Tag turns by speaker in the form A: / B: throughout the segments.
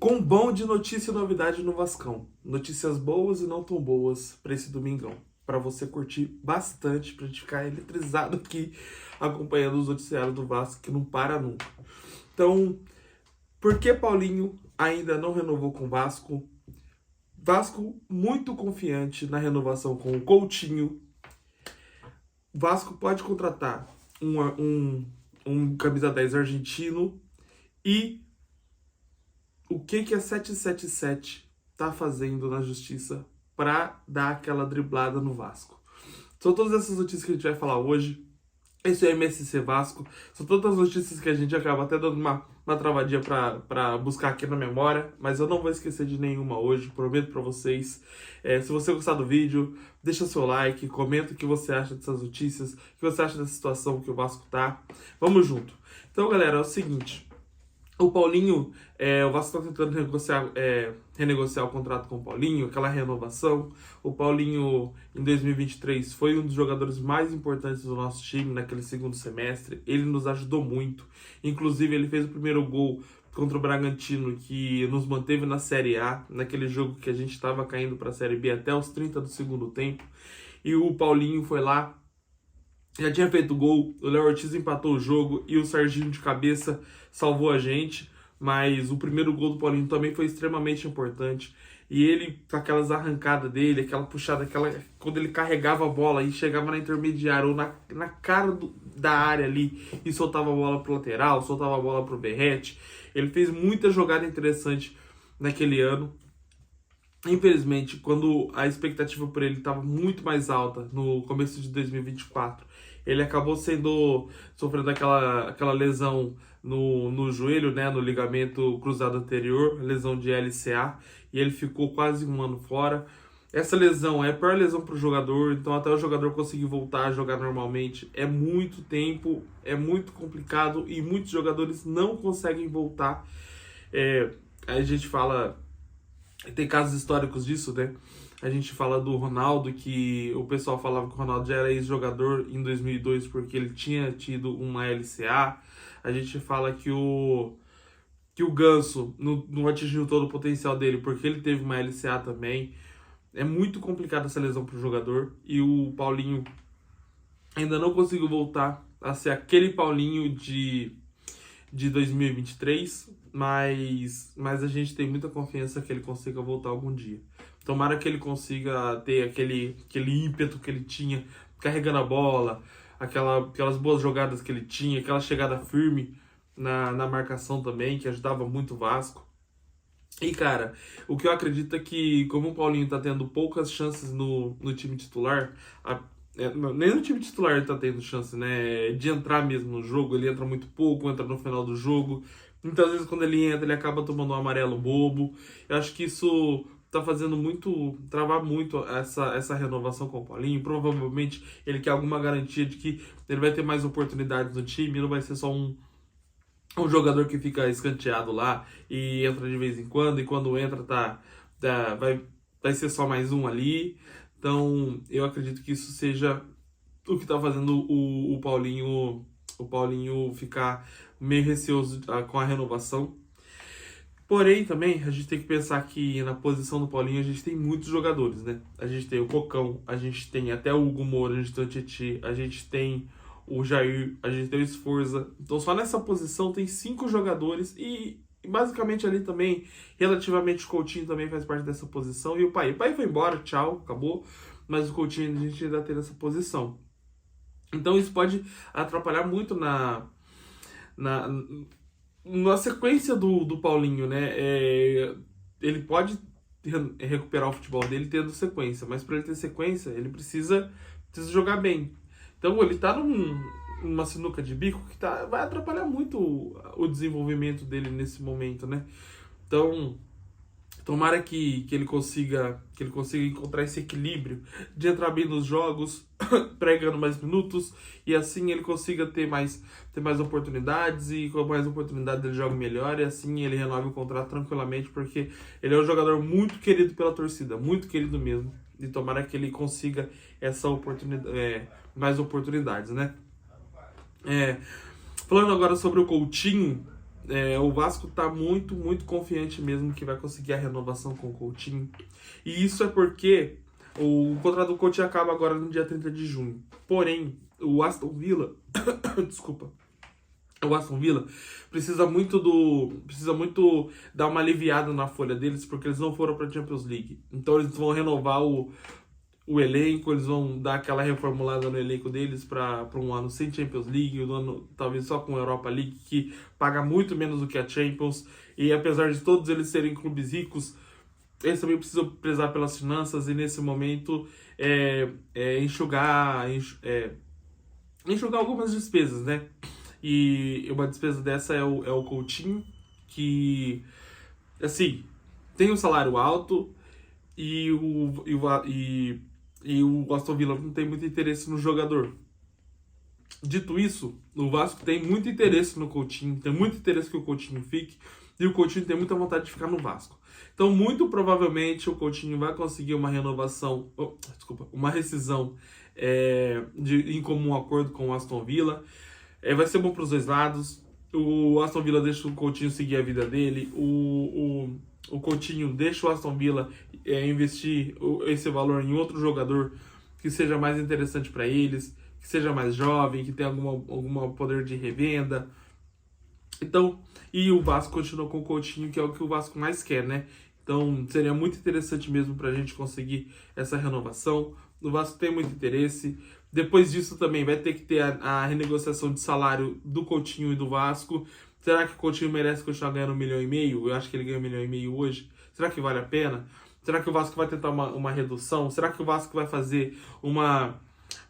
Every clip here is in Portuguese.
A: Com bom de notícia e novidade no Vascão. Notícias boas e não tão boas para esse domingão. Para você curtir bastante, para gente ficar eletrizado aqui acompanhando os noticiários do Vasco, que não para nunca. Então, por que Paulinho ainda não renovou com o Vasco? Vasco muito confiante na renovação com o Coutinho. Vasco pode contratar um camisa 10 argentino. E o que a 777 tá fazendo na justiça para dar aquela driblada no Vasco? São todas essas notícias que a gente vai falar hoje. Esse é o MSC Vasco. São todas as notícias que a gente acaba até dando uma travadinha para buscar aqui na memória. Mas eu não vou esquecer de nenhuma hoje, prometo para vocês. Se você gostar do vídeo, deixa seu like, comenta o que você acha dessas notícias, o que você acha dessa situação que o Vasco tá. Vamos junto. Então, galera, é o seguinte. O Paulinho, o Vasco está tentando renegociar o contrato com o Paulinho, aquela renovação. O Paulinho, em 2023, foi um dos jogadores mais importantes do nosso time naquele segundo semestre. Ele nos ajudou muito. Inclusive, ele fez o primeiro gol contra o Bragantino, que nos manteve na Série A, naquele jogo que a gente estava caindo para a Série B até os 30 do segundo tempo. E o Paulinho foi lá, já tinha feito gol, o Léo Ortiz empatou o jogo e o Serginho de cabeça salvou a gente, mas o primeiro gol do Paulinho também foi extremamente importante. E ele, com aquelas arrancadas dele, aquela puxada, quando ele carregava a bola e chegava na intermediária ou na cara da área ali e soltava a bola pro lateral, soltava a bola pro Berrete, ele fez muita jogada interessante naquele ano. Infelizmente, quando a expectativa por ele estava muito mais alta no começo de 2024, ele acabou sofrendo aquela lesão no joelho, né, no ligamento cruzado anterior, lesão de LCA, e ele ficou quase um ano fora. Essa lesão é a pior lesão para o jogador, então até o jogador conseguir voltar a jogar normalmente é muito tempo, é muito complicado e muitos jogadores não conseguem voltar. A gente fala... Tem casos históricos disso, né? A gente fala do Ronaldo, que o pessoal falava que o Ronaldo já era ex-jogador em 2002 porque ele tinha tido uma LCA. A gente fala que o Ganso não atingiu todo o potencial dele porque ele teve uma LCA também. É muito complicado essa lesão para o jogador. E o Paulinho ainda não conseguiu voltar a ser aquele Paulinho de 2023, mas a gente tem muita confiança que ele consiga voltar algum dia. Tomara que ele consiga ter aquele ímpeto que ele tinha, carregando a bola, aquelas boas jogadas que ele tinha, aquela chegada firme na marcação também, que ajudava muito o Vasco. E, cara, o que eu acredito é que, como o Paulinho tá tendo poucas chances no time titular, nem no time titular ele tá tendo chance, né, de entrar mesmo no jogo. Ele entra muito pouco, entra no final do jogo. Muitas vezes quando ele entra, ele acaba tomando um amarelo bobo. Eu acho que isso tá fazendo travar muito essa renovação com o Paulinho. Provavelmente ele quer alguma garantia de que ele vai ter mais oportunidades no time, não vai ser só um jogador que fica escanteado lá e entra de vez em quando, e quando entra vai ser só mais um ali. Então, eu acredito que isso seja o que está fazendo o Paulinho ficar meio receoso com a renovação. Porém, também, a gente tem que pensar que na posição do Paulinho a gente tem muitos jogadores, né? A gente tem o Cocão, a gente tem até o Hugo Moura, a gente tem o Tietê, a gente tem o Jair, a gente tem o Sforza. Então, só nessa posição tem 5 jogadores e basicamente ali também, relativamente, o Coutinho também faz parte dessa posição. E o Pai foi embora, tchau, acabou. Mas o Coutinho a gente ainda tem nessa posição. Então isso pode atrapalhar muito na sequência do Paulinho, né? Ele pode recuperar o futebol dele tendo sequência, mas para ele ter sequência, ele precisa jogar bem. Então ele tá numa sinuca de bico que vai atrapalhar muito o desenvolvimento dele nesse momento, né? Então, tomara que ele consiga encontrar esse equilíbrio de entrar bem nos jogos, pregando mais minutos, e assim ele consiga ter mais oportunidades, e com mais oportunidades ele joga melhor, e assim ele renova o contrato tranquilamente, porque ele é um jogador muito querido pela torcida, muito querido mesmo, e tomara que ele consiga essa oportunidade, mais oportunidades, né? Falando agora sobre o Coutinho, O Vasco tá muito, muito confiante mesmo que vai conseguir a renovação com o Coutinho. E isso é porque o contrato do Coutinho acaba agora no dia 30 de junho. Porém, o Aston Villa, desculpa, o Aston Villa precisa muito dar uma aliviada na folha deles, porque eles não foram para a Champions League. Então eles vão renovar o elenco, eles vão dar aquela reformulada no elenco deles para um ano sem Champions League, um ano talvez só com a Europa League, que paga muito menos do que a Champions. E apesar de todos eles serem clubes ricos, eles também precisam prezar pelas finanças, e nesse momento enxugar algumas despesas, né? E uma despesa dessa é o Coutinho, que, assim, tem um salário alto, e o Aston Villa não tem muito interesse no jogador. Dito isso, o Vasco tem muito interesse no Coutinho, tem muito interesse que o Coutinho fique, e o Coutinho tem muita vontade de ficar no Vasco. Então, muito provavelmente, o Coutinho vai conseguir uma renovação, uma rescisão em comum acordo com o Aston Villa. Vai ser bom para os dois lados. O Aston Villa deixa o Coutinho seguir a vida dele. O Coutinho deixa o Aston Villa investir esse valor em outro jogador que seja mais interessante para eles, que seja mais jovem, que tenha algum poder de revenda. Então, e o Vasco continua com o Coutinho, que é o que o Vasco mais quer, né? Então, seria muito interessante mesmo para a gente conseguir essa renovação. O Vasco tem muito interesse. Depois disso também vai ter que ter a renegociação de salário do Coutinho e do Vasco. Será que o Coutinho merece continuar ganhando 1,5 milhão? Eu acho que ele ganha 1,5 milhão hoje. Será que vale a pena? Será que o Vasco vai tentar uma redução? Será que o Vasco vai fazer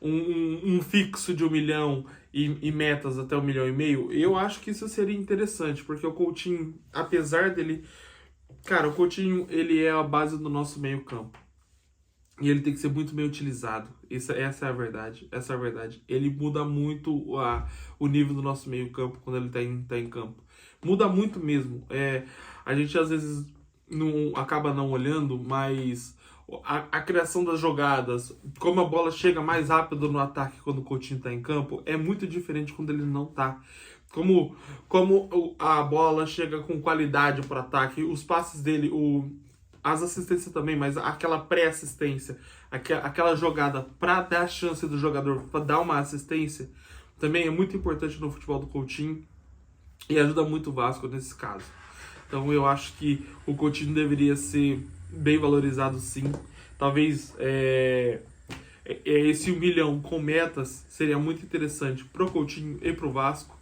A: um fixo de 1 milhão e metas até 1,5 milhão? Eu acho que isso seria interessante, porque o Coutinho, apesar dele... Cara, o Coutinho, ele é a base do nosso meio campo. E ele tem que ser muito bem utilizado. Essa é a verdade. Essa é a verdade. Ele muda muito o nível do nosso meio campo quando ele tá em campo. Muda muito mesmo. A gente às vezes acaba não olhando, mas a criação das jogadas, como a bola chega mais rápido no ataque quando o Coutinho tá em campo, é muito diferente quando ele não tá. Como a bola chega com qualidade para o ataque, os passes dele, as assistências também, mas aquela pré-assistência, aquela jogada para dar a chance do jogador para dar uma assistência, também é muito importante no futebol do Coutinho e ajuda muito o Vasco nesse caso. Então eu acho que o Coutinho deveria ser bem valorizado, sim. Talvez esse 1 milhão com metas seria muito interessante pro Coutinho e pro Vasco,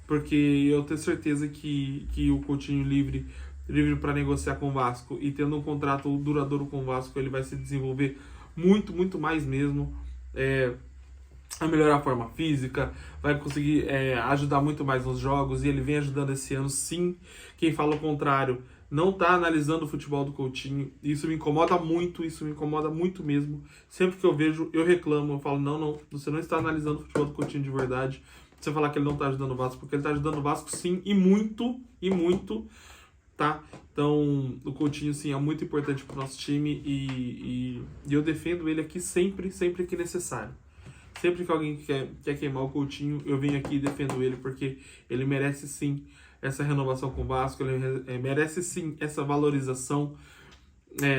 A: porque eu tenho certeza que o Coutinho livre para negociar com o Vasco e tendo um contrato duradouro com o Vasco, ele vai se desenvolver muito, muito mais mesmo, a melhorar a forma física, vai conseguir ajudar muito mais nos jogos, e ele vem ajudando esse ano, sim. Quem fala o contrário não está analisando o futebol do Coutinho. Isso me incomoda muito mesmo. Sempre que eu vejo, eu reclamo, eu falo, não, você não está analisando o futebol do Coutinho de verdade. Você falar que ele não está ajudando o Vasco, porque ele está ajudando o Vasco, sim, e muito, tá? Então, o Coutinho, sim, é muito importante para o nosso time, e eu defendo ele aqui sempre que necessário. Sempre que alguém quer queimar o Coutinho, eu venho aqui e defendo ele, porque ele merece, sim, essa renovação com o Vasco, ele merece, sim, essa valorização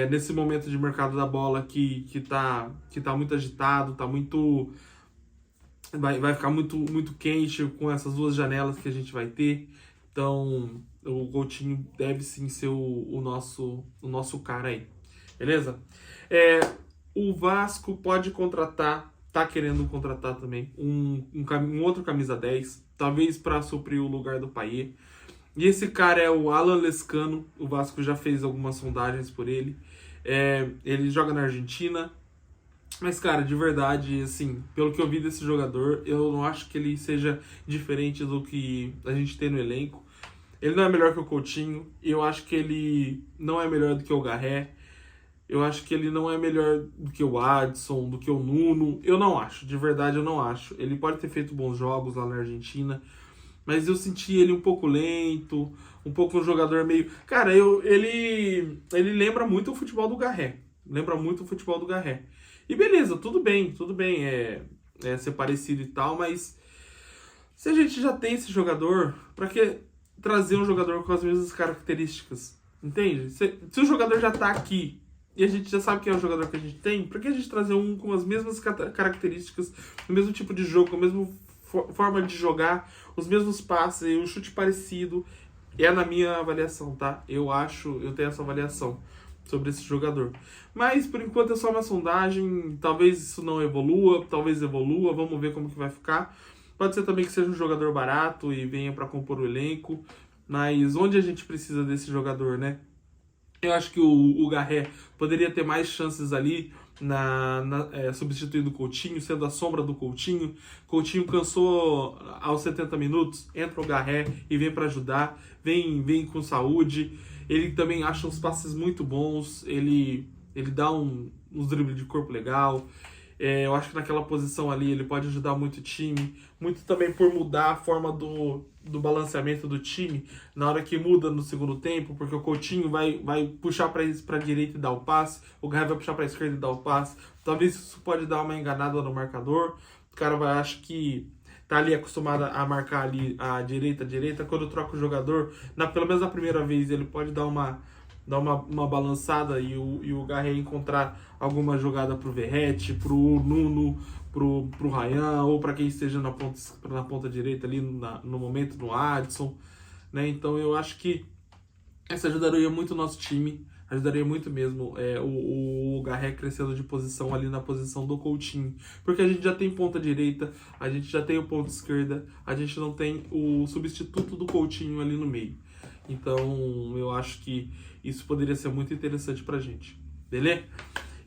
A: nesse momento de mercado da bola que tá muito agitado, tá muito... Vai ficar muito, muito quente com essas duas janelas que a gente vai ter. Então, o Coutinho deve sim ser o nosso cara aí. Beleza? O Vasco pode contratar, tá querendo contratar também, um outro camisa 10, talvez para suprir o lugar do Payet. E esse cara é o Alan Lescano. O Vasco já fez algumas sondagens por ele. Ele joga na Argentina. Mas, cara, de verdade, assim, pelo que eu vi desse jogador, eu não acho que ele seja diferente do que a gente tem no elenco. Ele não é melhor que o Coutinho. Eu acho que ele não é melhor do que o Garré. Eu acho que ele não é melhor do que o Adson, do que o Nuno. Eu não acho, de verdade eu não acho. Ele pode ter feito bons jogos lá na Argentina, mas eu senti ele um pouco lento, um pouco um jogador meio... Cara, ele lembra muito o futebol do Garré. E beleza, tudo bem ser parecido e tal, mas se a gente já tem esse jogador, pra que trazer um jogador com as mesmas características? Entende? Se o jogador já tá aqui e a gente já sabe quem é o jogador que a gente tem, por que a gente trazer um com as mesmas características, o mesmo tipo de jogo, a mesma forma de jogar, os mesmos passes, o chute parecido? É na minha avaliação, tá? Eu tenho essa avaliação sobre esse jogador. Mas, por enquanto, é só uma sondagem. Talvez isso não evolua, talvez evolua. Vamos ver como que vai ficar. Pode ser também que seja um jogador barato e venha para compor o elenco. Mas onde a gente precisa desse jogador, né? Eu acho que o Garré poderia ter mais chances ali substituindo o Coutinho, sendo a sombra do Coutinho. Coutinho cansou aos 70 minutos, entra o Garré e vem para ajudar, vem com saúde. Ele também acha uns passes muito bons, ele dá uns dribles de corpo legal. Eu acho que naquela posição ali ele pode ajudar muito o time, muito também por mudar a forma do balanceamento do time na hora que muda no segundo tempo, porque o Coutinho vai puxar para a direita e dar o passe, o Garré vai puxar para a esquerda e dar o passe. Talvez isso pode dar uma enganada no marcador, o cara vai achar que tá ali acostumado a marcar ali a direita, quando troca o jogador, pelo menos na primeira vez ele pode dar uma balançada e o Garré encontrar alguma jogada pro Verratti, pro Nuno, pro Ryan, ou para quem esteja na ponta direita ali no momento, no Adson, né? Então eu acho que essa ajudaria muito o nosso time, ajudaria muito mesmo o Garré crescendo de posição ali na posição do Coutinho, porque a gente já tem ponta direita, a gente já tem o ponta esquerda, a gente não tem o substituto do Coutinho ali no meio. Então eu acho que isso poderia ser muito interessante pra gente, beleza?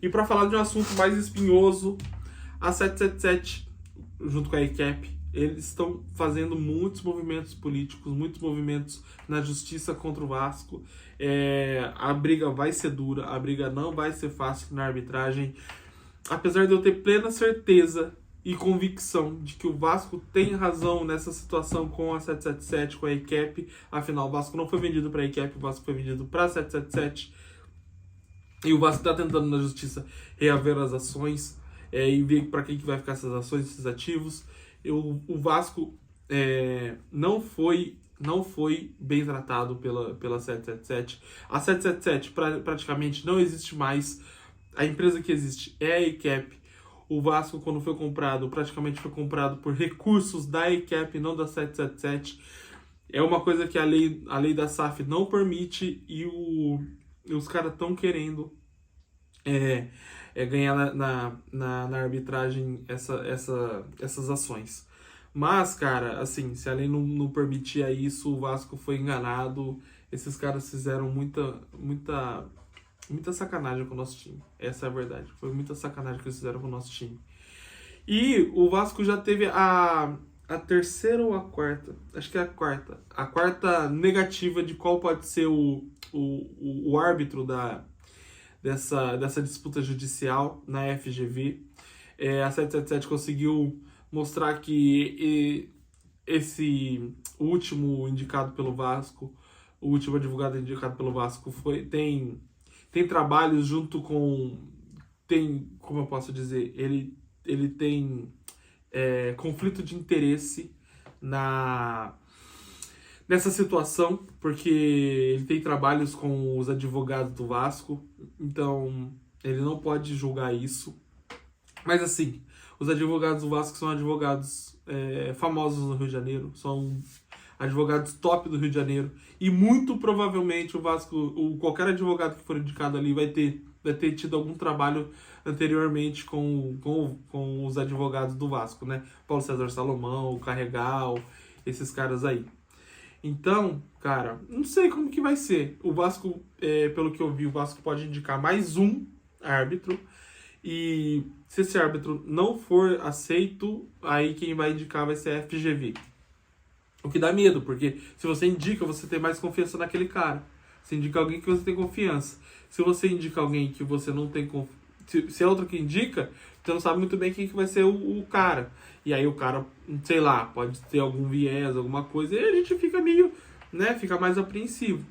A: E para falar de um assunto mais espinhoso, a 777, junto com a ECAP, eles estão fazendo muitos movimentos políticos, muitos movimentos na justiça contra o Vasco. A briga vai ser dura, a briga não vai ser fácil na arbitragem. Apesar de eu ter plena certeza e convicção de que o Vasco tem razão nessa situação com a 777, com a ECAP, afinal o Vasco não foi vendido para a ECAP, o Vasco foi vendido para a 777, e o Vasco está tentando na justiça reaver as ações e ver para quem que vai ficar essas ações, esses ativos. O Vasco não foi bem tratado pela 777. A 777 praticamente não existe mais. A empresa que existe é a ECAP. O Vasco, quando foi comprado, praticamente foi comprado por recursos da ECAP, não da 777. É uma coisa que a lei da SAF não permite e os caras estão querendo ganhar na arbitragem essas ações. Mas, cara, assim, se a lei não permitia isso, o Vasco foi enganado. Esses caras fizeram muita sacanagem com o nosso time. Essa é a verdade. Foi muita sacanagem que eles fizeram com o nosso time. E o Vasco já teve a terceira ou a quarta? Acho que é a quarta. A quarta negativa de qual pode ser o árbitro dessa disputa judicial na FGV. A 777 conseguiu mostrar que o último indicado pelo Vasco, o último advogado indicado pelo Vasco tem trabalhos junto com... como eu posso dizer? Ele tem conflito de interesse nessa situação, porque ele tem trabalhos com os advogados do Vasco, então ele não pode julgar isso. Mas assim, os advogados do Vasco são advogados famosos no Rio de Janeiro, são advogados top do Rio de Janeiro, e muito provavelmente o Vasco, qualquer advogado que for indicado ali vai ter tido algum trabalho anteriormente com os advogados do Vasco, né? Paulo César Salomão, o Carregal, esses caras aí. Então, cara, não sei como que vai ser. O Vasco, pelo que eu vi, o Vasco pode indicar mais um árbitro, e se esse árbitro não for aceito, aí quem vai indicar vai ser a FGV. O que dá medo, porque se você indica, você tem mais confiança naquele cara. Você indica alguém que você tem confiança. Se você indica alguém que você não tem confiança, se é outro que indica, você não sabe muito bem quem que vai ser o cara. E aí o cara, sei lá, pode ter algum viés, alguma coisa, e a gente fica meio, fica mais apreensivo.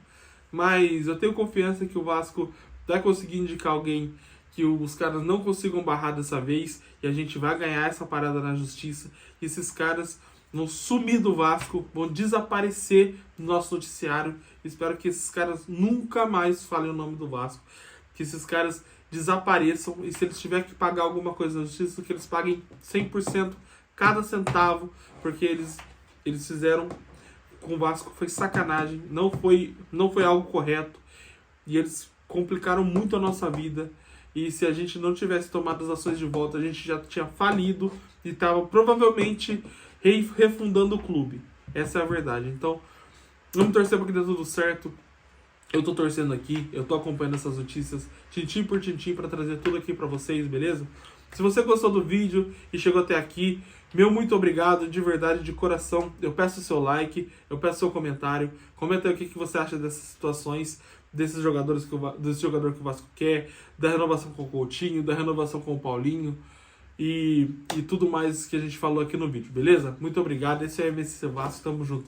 A: Mas eu tenho confiança que o Vasco vai conseguir indicar alguém que os caras não consigam barrar dessa vez, e a gente vai ganhar essa parada na justiça, e esses caras vão sumir do Vasco, vão desaparecer do nosso noticiário. Espero que esses caras nunca mais falem o nome do Vasco, que esses caras desapareçam, e se eles tiverem que pagar alguma coisa na justiça, que eles paguem 100%, cada centavo, porque eles fizeram com o Vasco, foi sacanagem, não foi algo correto, e eles complicaram muito a nossa vida, e se a gente não tivesse tomado as ações de volta, a gente já tinha falido e estava provavelmente refundando o clube. Essa é a verdade. Então, vamos torcer para que dê tudo certo. Eu tô torcendo aqui, eu tô acompanhando essas notícias, tintim por tintim, para trazer tudo aqui para vocês, beleza? Se você gostou do vídeo e chegou até aqui, meu muito obrigado, de verdade, de coração. Eu peço o seu like, eu peço o seu comentário. Comenta aí o que você acha dessas situações, desses jogadores desse jogador que o Vasco quer, da renovação com o Coutinho, da renovação com o Paulinho e tudo mais que a gente falou aqui no vídeo, beleza? Muito obrigado, esse é o MC Vasco, tamo junto.